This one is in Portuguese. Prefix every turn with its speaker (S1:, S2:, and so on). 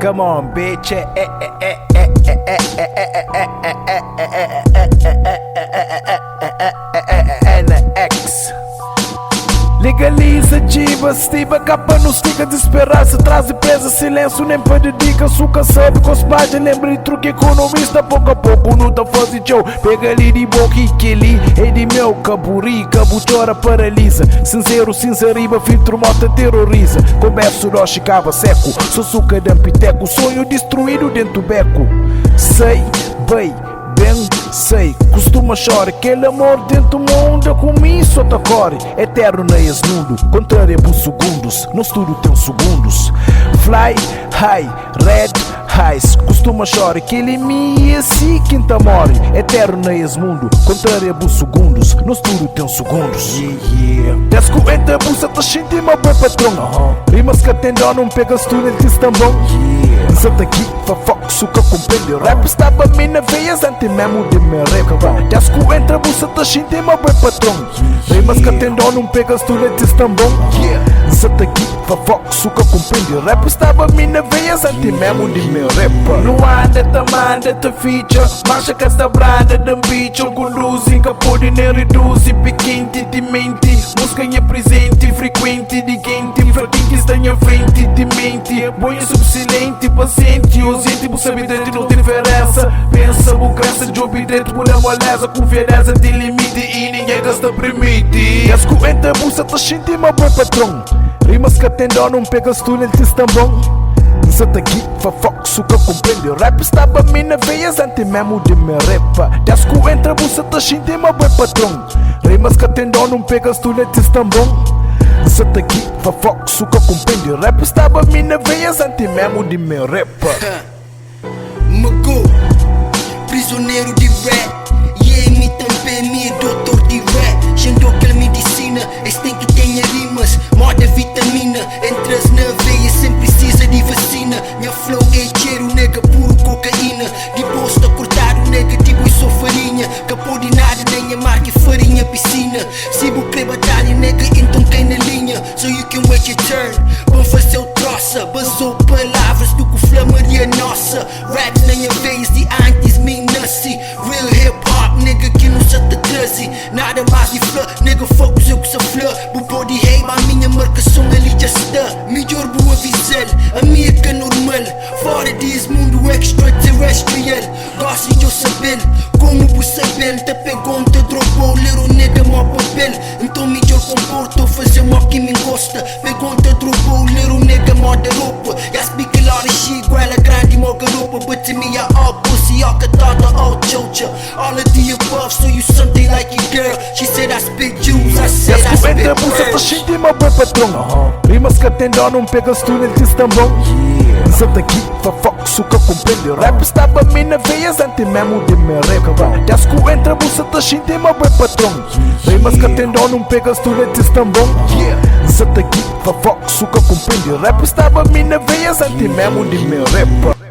S1: Come on, bitch. NX. Legaliza diva, estiva, capa nos stiga de esperança, traz presa, silêncio, nem pede dica, suca sabe, cospagem, lembra de truque economista, pouco a pouco não tá fazendo show, pega ali de boca e que ali, é de meu, caburi, cabuchora, paralisa, sincero, sinceriba, filtro, mota, terroriza, começo, rocha, cava, seco, sou suca de ampiteco, sonho destruído dentro do beco, sei, bem, sei, costuma chorar, aquele amor dentro do mundo, comigo só tá core, eterno na mundo, contrário por segundos, no estudo tem segundos, fly, high, red, highs, costuma chorar, aquele me assim quinta morre, eterno na mundo, contrário por segundos, no estudo tem segundos, desco entra busa, tá xinti uma boa patrão, rimas que atendam, não pegas tu nem tis tão bom, senta aqui, fofoca, suca, compreende, rap estava mina veias, antes mesmo de me rap, desco entra busa, tá xinti uma boa patrão, rimas que atendam, não pegas tu nem tis tão bom, senta aqui, fofoca, suca, compreende, rap estava mina veias, antes mesmo de me rap, no anda, tamanda, te feature, marcha que esta branda, de bicho, conduzem, capode, nem reduzem, pequente, de mente, música é presente, frequente, de quente, fraquinho está em frente, de mente, bom e subsilente, paciente, ausente, por saber dentro não tem diferença, pensa, o crença, de obediente, por moleza, confiança, de limite, e ninguém gasta permite, esco entra, busa, tá xinti, uma boa patrão, rimas que atendam, não pegas tu, nem tis tão bom, senta aqui, fofoca, suca, compreende, rap estava mina veias, antes mesmo de me repa, desco entra, busa, tá xinti, uma boa patrão, rimas que atendam, não pegas tu, nem tis tão bom, senta aqui, fofoca, suca, compreende, rap estava mina veias, antes mesmo de me repa.
S2: Mago, prisioneiro de rap, me também me doutor de rap, sendo aquela medicina, eles têm que ter rimas, moda vitamina, entras na veia, sem precisa de vacina, minha flow é cheiro, nega, puro cocaína, de bosta cortado, nega, tipo sou farinha, capô de nada, nem a marca é farinha, piscina, se vou querer batalha, nega, então quem na linha, so you can wait your turn, vamos fazer o troça, basou palavras do que flamaria nossa, rap nem a vez de antes me nasci, real hip hop, nega, que não se te traze, nada mais de flor, nega, focus eu que sou flor, vou body rei, a minha marcação ali já está, melhor boa visão, a minha que é normal, fora desse mundo extraterrestrial, gosto de eu saber, como você bem, te pegou, te dropou, ler o nega, mó papel, então melhor comporto, fazer uma que me encosta, pegou, te dropou, ler o nega, mó da roupa, já speak a lot of shit, guarda grande, mó garupa, but to me I all pussy, all catata, all chocha, all of the above, so you something like your girl, she said I spit juice, I said I spit
S1: entra, busa, tá xinti, uma boa patrão, rimas que atendam, não pegas tu, nem tis tão bom, senta aqui, fofoca, suca, compreende, rap estava mina veias, antes mesmo de me rap, desco entra, busa, tá xinti, uma boa patrão, rimas que atendam, não pegas tu, nem tis tão bom, senta aqui, fofoca, suca, compreende, rap estava mina veias, antes mesmo de me rap.